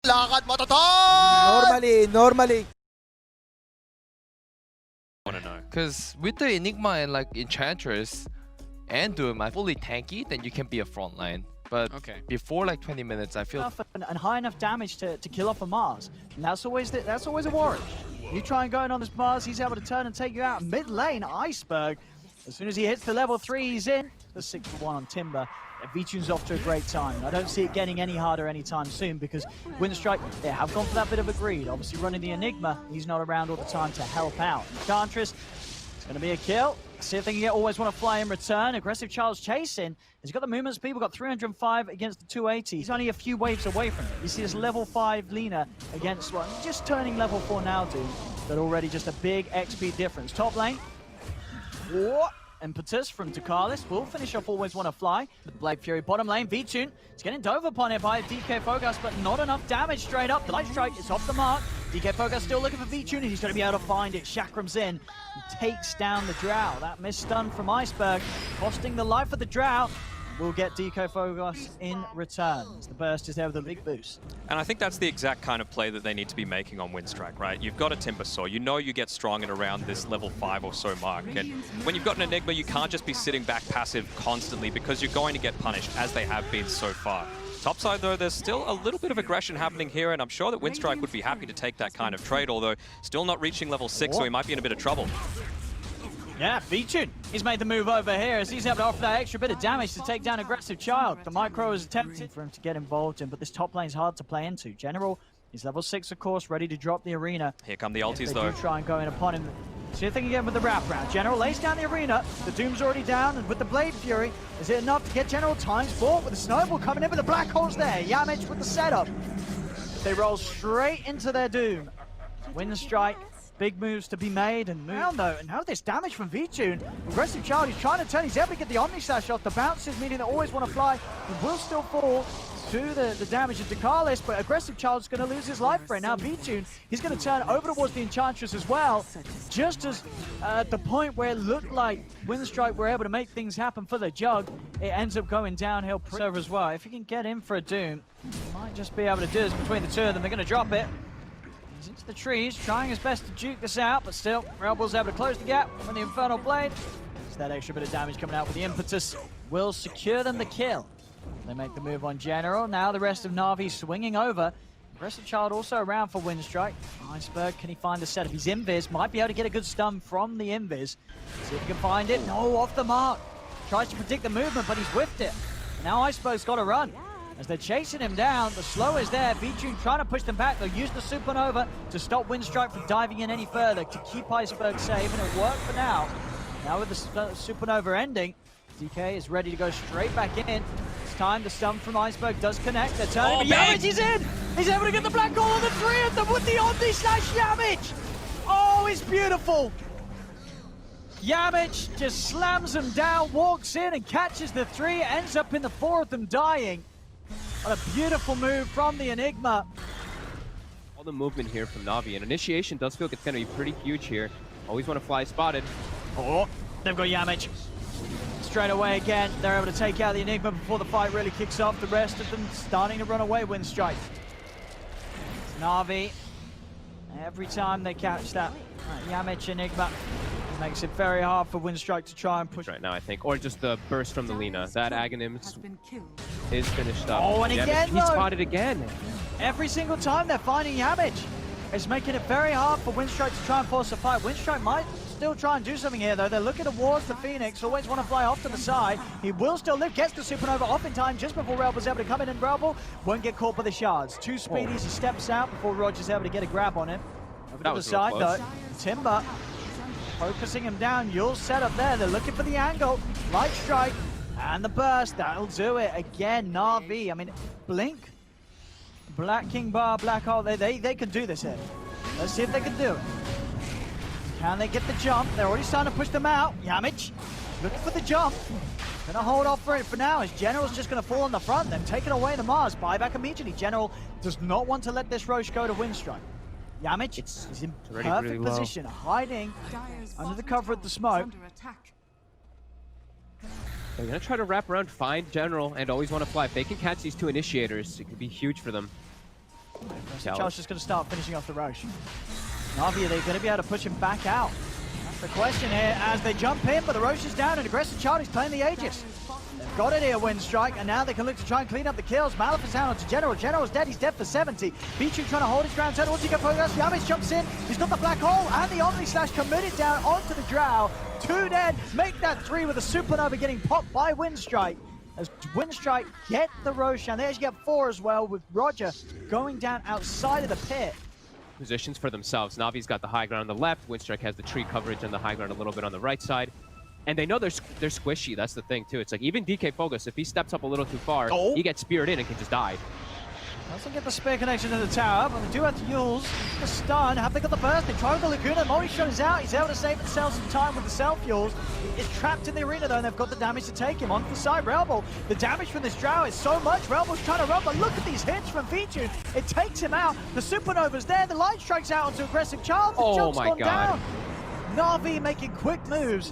Lakad mo, Toton! Normally. I want to know. Because with the Enigma and like Enchantress and Doom, I fully tanky, then you can be a frontline. But before like 20 minutes, I feel and high enough damage to kill off a Mars. And that's always a worry. You try and go in on this Mars, he's able to turn and take you out. Mid lane, Iceberg. As soon as he hits the level 3, he's in. The 6-1 on Timber. VIrtus.pro's off to a great time. I don't see it getting any harder anytime soon because WINSTRIKE, they have gone for that bit of a greed. Obviously running the Enigma, he's not around all the time to help out. Enchantress, it's going to be a kill. See if they can get Always Want to Fly in return. Aggressive Child's chasing. He's got the movement speed. We've got 305 against the 280. He's only a few waves away from it. You see this level 5 Lina against one. Just turning level 4 now, dude. But already just a big XP difference. Top lane. Whoa. Impetus from Ducalis will finish off Always Want to Fly. The Blade Fury bottom lane, VIrtus. It's getting dove upon it by DK Focus, but not enough damage straight up. The Light Strike is off the mark. DK Focus still looking for VIrtus, and he's going to be able to find it. Chakram's in and takes down the Drow. That missed stun from Iceberg, costing the life of the Drow. We'll get DK Focus in return. As the burst is there with a big boost. And I think that's the exact kind of play that they need to be making on WINSTRIKE, right? You've got a Timber Saw. You know you get strong at around this level 5 or so mark. And when you've got an Enigma, you can't just be sitting back passive constantly because you're going to get punished, as they have been so far. Topside, though, there's still a little bit of aggression happening here, and I'm sure that WINSTRIKE would be happy to take that kind of trade, although still not reaching level 6, so he might be in a bit of trouble. Yeah, VIrtus, he's made the move over here as he's able to offer that extra bit of damage to take down Aggressive Child. The micro is attempting for him to get involved in, but this top lane's hard to play into. General, he's level 6, of course, ready to drop the arena. Here come the ultis, though. Try and go in upon him. See if they can get him with the wraparound. General lays down the arena. The Doom's already down, and with the Blade Fury, is it enough to get General ×4 with the snowball coming in with the black holes there? Yamich with the setup. They roll straight into their Doom. WINSTRIKE. Big moves to be made and move though, and now this damage from VIrtus. Aggressive Child, he's trying to turn, he's able to get the Omni Slash off. The bounces, meaning they Always Want to Fly, and will still fall to the damage of Ducalis, but Aggressive Child's going to lose his life for it. Now VIrtus, he's going to turn over towards the Enchantress as well, just as at the point where it looked like WINSTRIKE were able to make things happen for the Jug, it ends up going downhill over as well. If he can get in for a Doom, he might just be able to do this between the two of them. They're going to drop it. He's into the trees, trying his best to juke this out, but still, Rampage able to close the gap from the Infernal Blade. It's that extra bit of damage coming out with the Impetus will secure them the kill. They make the move on General. Now the rest of NaVi swinging over. Aggressive Child also around for WINSTRIKE. Iceberg, can he find the setup? He's invis, might be able to get a good stun from the invis. See if he can find it. No, off the mark. Tries to predict the movement, but he's whiffed it. Now Iceberg's got to run. As they're chasing him down, the slow is there. VIrtus trying to push them back. They'll use the Supernova to stop WINSTRIKE from diving in any further to keep Iceberg safe, and it worked for now. Now with the Supernova ending, DK is ready to go straight back in. It's time. The stun from Iceberg does connect. They're turning. Yamich, he's in! He's able to get the black hole on the 3 of them with the Omni Slash Yamich! Oh, it's beautiful! Yamich just slams them down, walks in and catches the 3, ends up in the 4 of them dying. What a beautiful move from the Enigma. All the movement here from NaVi, and initiation does feel like it's going to be pretty huge here. Always Want to Fly spotted. Oh, they've got Yamich. Straight away again, they're able to take out the Enigma before the fight really kicks off. The rest of them starting to run away, WINSTRIKE. NaVi, every time they catch that Yamich Enigma, it makes it very hard for WINSTRIKE to try and push. Right now, I think, or just the burst from the Lina. That Aghanim is finished up. Oh, and again, he's spotted again. Every single time they're finding Yamich. It's making it very hard for WINSTRIKE to try and force a fight. WINSTRIKE might still try and do something here, though. They're looking towards the Phoenix. Always Want to Fly off to the side. He will still live. Gets the Supernova off in time just before Rel's able to come in, and Rel won't get caught by the shards. 2 speedies. He steps out before Roger's able to get a grab on him. Over to the side, though. Timber focusing him down. Yule's set up there. They're looking for the angle. Light Strike and the burst. That'll do it. Again, NaVi. I mean, Blink. Black King Bar, Black Hole. They can do this here. Let's see if they can do it. Can they get the jump? They're already starting to push them out. Yamich looking for the jump. Gonna hold off for it for now as General's just gonna fall on the front, then taking away the Mars. Buyback immediately. General does not want to let this Roche go to WINSTRIKE. Yamich is in perfect position, hiding under the cover of the smoke. They're going to try to wrap around, find General, and Always Want to Fly. If they can catch these 2 initiators, it could be huge for them. Charles just going to start finishing off the Roche. NaVi, are they going to be able to push him back out? That's the question here as they jump in, but the Roche is down and Aggressive Child is playing the Aegis. They've got it here, WINSTRIKE, and now they can look to try and clean up the kills. Malif is down onto General. General's dead, he's dead for 70. VIrtus trying to hold his ground, turn Ulti focus. Yamis jumps in, he's got the black hole, and the Omni Slash committed down onto the Drow. 2 dead, make that 3 with a Supernova getting popped by WINSTRIKE. As WINSTRIKE get the Roshan, they actually get 4 as well, with Roger going down outside of the pit. Positions for themselves. NaVi's got the high ground on the left. WINSTRIKE has the tree coverage and the high ground a little bit on the right side. And they know they're squishy. That's the thing, too. It's like even DK Focus, if he steps up a little too far, he gets speared in and can just die. Doesn't get the spear connection to the tower, but they do have to use the stun. Have they got the burst? They try with the Laguna. Multi-shot is out. He's able to save himself some time with the self-fuels. He's trapped in the arena, though, and they've got the damage to take him. Onto the side, Relbal. The damage from this Drow is so much. Relbal's trying to run, but look at these hits from VIrtus. It takes him out. The Supernova's there. The Light Strike's out onto Aggressive Child. The jump's gone down. NaVi making quick moves.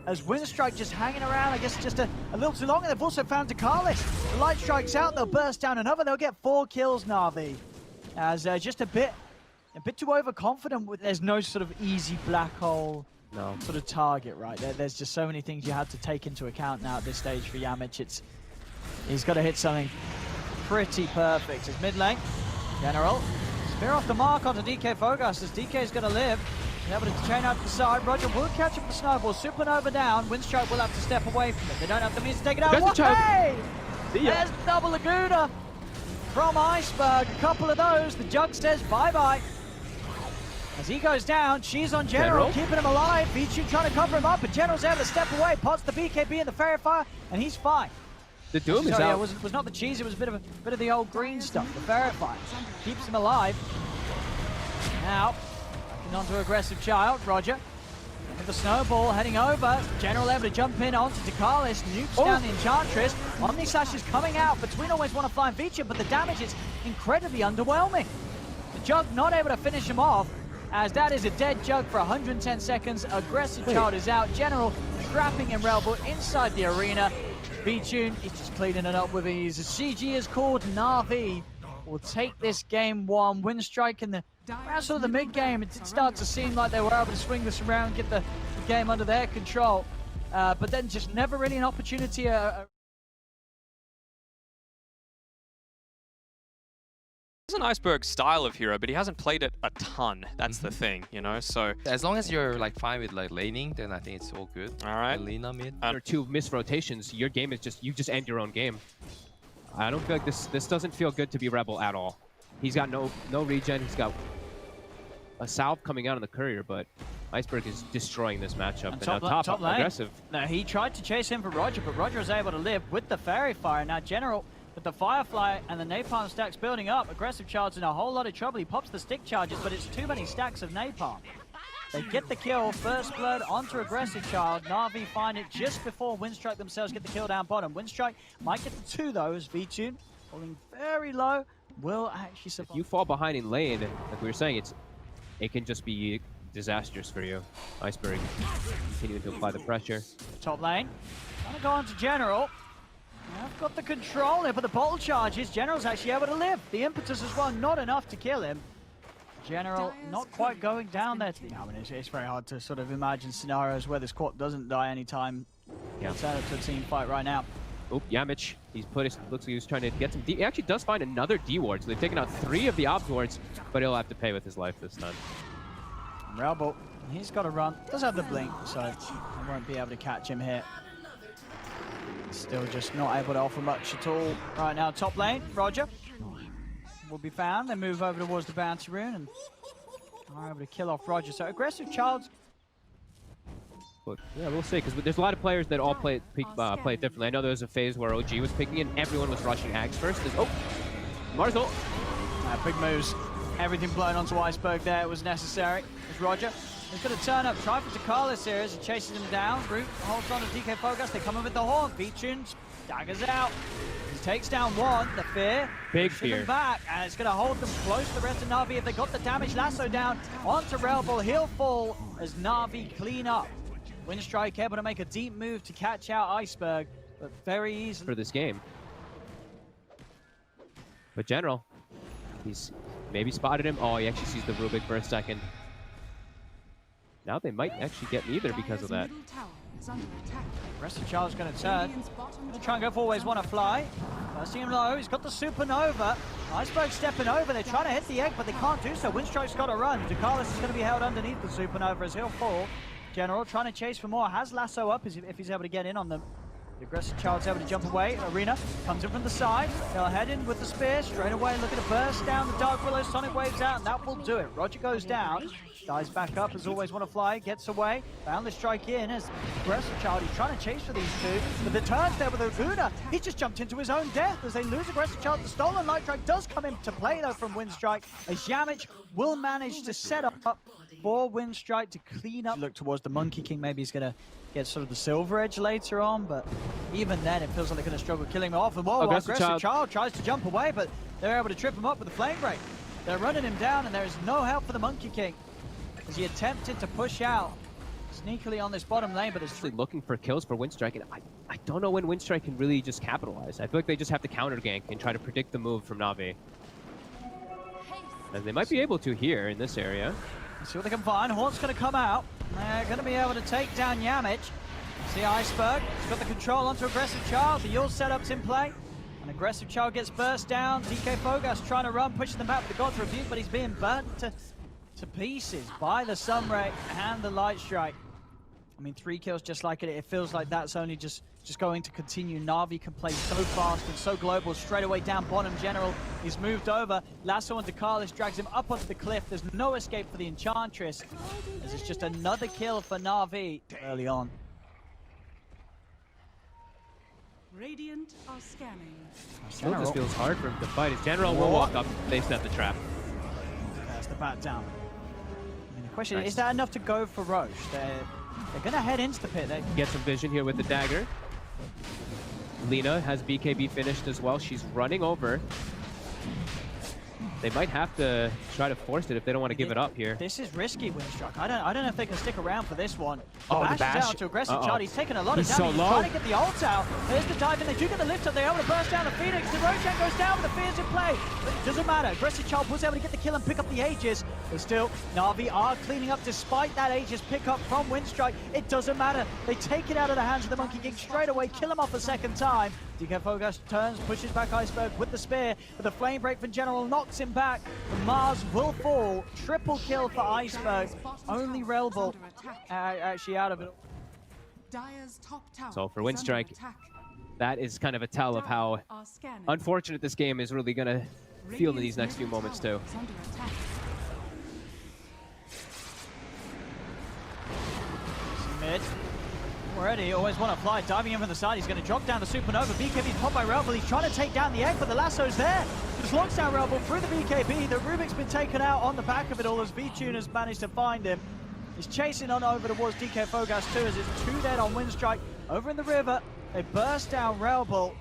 As WINSTRIKE just hanging around, I guess just a little too long, and they've also found Dakalis. The Light Strike's out, they'll burst down another, they'll get 4 kills, NaVi. As just a bit too overconfident, there's no sort of easy black hole sort of target, right? There's just so many things you have to take into account now at this stage for Yamich. He's got to hit something pretty perfect. His mid lane, General, spear off the mark onto DK Fogas, as DK's going to live. Able to chain out the side. Roger will catch him with the snowball. Supernova down. WINSTRIKE will have to step away from it. They don't have the means to take it out. Hey! There's double Laguna from Iceberg. A couple of those. The Jug says bye-bye. As he goes down, she's on General, keeping him alive. VIrtus trying to cover him up, but General's able to step away. Pots the BKB and the Fairy Fire, and he's fine. The Doom is out. Yeah, it was not the cheese. It was a bit of the old green stuff. The Fairy Fire keeps him alive. Now, onto Aggressive Child, Roger. With the snowball heading over. General able to jump in onto Dakalis, nukes down the Enchantress. Omni Slash is coming out, but Twin always want to find VIrtus, but the damage is incredibly underwhelming. The Jug not able to finish him off, as that is a dead Jug for 110 seconds. Aggressive Child is out. General trapping in Relbal inside the arena. VIrtus is just cleaning it up with ease. CG is called. NaVi will take this game 1. WINSTRIKE in the sort of the mid-game, it did start to seem like they were able to swing this around, get the game under their control, but then just never really an opportunity. He's an Iceberg style of hero, but he hasn't played it a ton. That's the thing, you know. So as long as you're like fine with like laning, then I think it's all good. All right. Lina mid. After 2 missed rotations, your game is you just end your own game. I don't feel like this doesn't feel good to be Rebel at all. He's got no regen. He's got a salve coming out on the courier, but Iceberg is destroying this matchup. And now top lane, aggressive. Now he tried to chase him for Roger, but Roger was able to live with the Fairy Fire. Now General with the Firefly and the Napalm stacks building up. Aggressive Child's in a whole lot of trouble. He pops the stick charges, but it's too many stacks of Napalm. They get the kill, first blood onto Aggressive Child. NaVi find it just before WINSTRIKE themselves get the kill down bottom. WINSTRIKE might get the 2 though, as VIrtus falling very low. Will actually survive. If you fall behind in lane, like we were saying, it can just be disastrous for you. Iceberg continuing to apply the pressure. Top lane, gonna go on to General. I've got the control here, but the bottle charges. General's actually able to live. The impetus as well, not enough to kill him. General not quite going down there. I mean, it's very hard to sort of imagine scenarios where this quad doesn't die anytime. Yeah. Turn it to a team fight right now. Oh, Yamich, looks like he was trying to get some D. He actually does find another D ward, so they've taken out 3 of the Obs wards, but he'll have to pay with his life this time. Relbal, he's got to run. Does have the blink, so he won't be able to catch him here. Still just not able to offer much at all right now. Top lane, Roger will be found. They move over towards the bounty rune and are able to kill off Roger. So Aggressive Child's. But yeah, we'll see, because there's a lot of players that all play it differently. I know there was a phase where OG was picking and everyone was rushing Ags first. Marzel. Big moves. Everything blown onto Iceberg there. It was necessary. It's Roger. He's going to turn up. Try for Dakalis here as he chases him down. Root holds on to DK Focus. They come in with the horn. VIrtus daggers out. He takes down 1. The fear. Big fear. Back, and it's going to hold them close to the rest of NaVi. If they got the damage, lasso down onto Relbal. He'll fall as NaVi clean up. WINSTRIKE able to make a deep move to catch out Iceberg, but very easily for this game. But General, he's Maybe spotted him. Oh, he actually sees the Rubik for a second. Now they might actually get neither because of that. Aggressive Child's going to turn. Going to try and go for always want to fly. Bursting him low. He's got the supernova. Iceberg stepping over. They're trying to hit the egg, but they can't do so. WINSTRIKE's got to run. DeCarlis is going to be held underneath the supernova as he'll fall. General trying to chase for more. Has lasso up if he's able to get in on them. The aggressive Child's able to jump away. Arena comes in from the side. They'll head in with the spear. Straight away, looking to burst down the Dark Willow. Sonic Waves out, and that will do it. Roger goes down. Dies back up as always want to fly. Gets away. Boundless strike in as aggressive Child. He's trying to chase for these two. But the turns there with Laguna. He just jumped into his own death as they lose aggressive Child. The stolen light strike does come into play though from WINSTRIKE. As Yamich will manage to set up for WINSTRIKE to clean up. Look towards the Monkey King. Maybe he's going to get sort of the silver edge later on, but even then it feels like they're going to struggle killing him off. And whoa, aggressive Child tries to jump away, but they're able to trip him up with the flame break. They're running him down, and there is no help for the Monkey King as he attempted to push out sneakily on this bottom lane, but it's looking for kills for WINSTRIKE, and I don't know when WINSTRIKE can really just capitalize. I feel like they just have to counter gank and try to predict the move from NaVi. And they might be able to here in this area. Let's see what they can find. Haunt's going to come out. They're going to be able to take down Yamich. See Iceberg. He's got the control onto aggressive Child. The Yule setup's in play. An aggressive Child gets burst down. DK Fogas trying to run, pushing them back with the God's Rebuke, but he's being burnt to pieces by the Sunray and the Light Strike. I mean, 3 kills just like it. It feels like that's only just going to continue. NaVi can play so fast and so global. Straight away down bottom, General is moved over. Lasso and DeCarlis drags him up onto the cliff. There's no escape for the Enchantress, as it's just another kill for NaVi early on. Radiant are scanning. Still just feels hard for him to fight. His General will walk up. They set the trap. That's the bat down. I mean, the question is that enough to go for Roche? They're going to head into the pit. Get some vision here with the dagger. Lina has BKB finished as well. She's running over. They might have to try to force it if they don't want to give it up here. This is risky, WINSTRIKE. I don't know if they can stick around for this one. The bash bash is out to aggressive Child. He's taking a lot of damage. So He's low. trying to get the ult out. There's the dive, and they do get the lift up. They're able to burst down the Phoenix. The Roshan goes down with the Fears in play. But it doesn't matter. Aggressive Child was able to get the kill and pick up the Aegis. But still, NaVi are cleaning up despite that Aegis pickup from WINSTRIKE. It doesn't matter. They take it out of the hands of the Monkey King straight away, kill him off a second time. DK Fogas turns, pushes back Iceberg with the spear, but the flame break from General knocks him back. The Mars will fall. Triple kill for Iceberg. Only Relbal actually out of it. So for WINSTRIKE, that is kind of a tell of how unfortunate this game is really going to feel in these next few moments too. Mid. Already, always want to fly, diving in from the side. He's going to drop down the supernova. BKB's popped by Relbal. He's trying to take down the egg, but the lasso's there. Just locks down Relbal through the BKB. The Rubik's been taken out on the back of it all as VTune has managed to find him. He's chasing on over towards DK Fogas too, as it's 2 dead on WINSTRIKE. Over in the river, they burst down Relbal.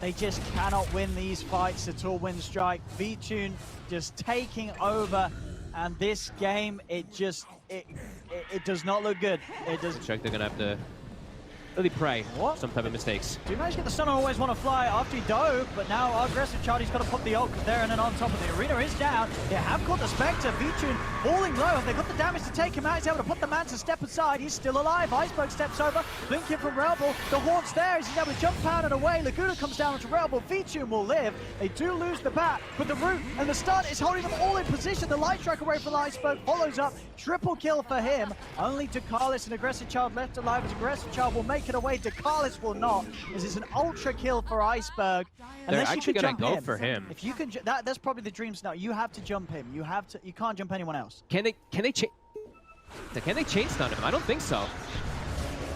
They just cannot win these fights at all, WINSTRIKE. VTune just taking over. And this game, it does not look good. It does. WINSTRIKE, they're going to have to really pray some type of mistakes. Do you manage to get the Sun always want to fly after he dove, but now our aggressive Child, he's got to pop the ult because they're in and on top of the arena is down. They have caught the Spectre. VTune falling low. Have they got the damage to take him out? He's able to put the man to step aside. He's still alive. Iceberg steps over. Blink him from Relbal. The Haunt's there. He's able to jump out and away. Laguna comes down onto Relbal. VTune will live. They do lose the bat, but the root and the stun is holding them all in position. The light strike away from Iceberg follows up. Triple kill for him. Only DeCarlis and aggressive Child left alive as aggressive Child will make it away. DeCarlis will not. This is an ultra kill for Iceberg. They're Unless actually you can going to jump go for him. If you can, that's probably the dream scenario. You have to jump him. You have to. You can't jump anyone else. Can they chain stun him? I don't think so.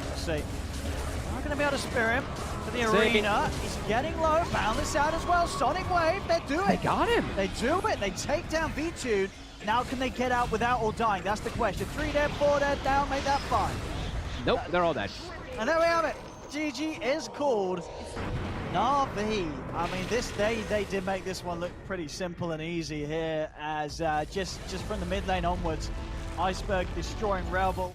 Let's see. Not going to be able to spear him to the arena. He's getting low. Boundless out as well. Sonic Wave. They do it. They got him. They do it. They take down VTune. Now can they get out without or dying? That's the question. 3 dead, 4 dead, down. Make that 5. Nope, they're all dead. And there we have it. GG is called. NaVi. I mean, they did make this one look pretty simple and easy here, as just from the mid lane onwards, Iceberg destroying Relbal.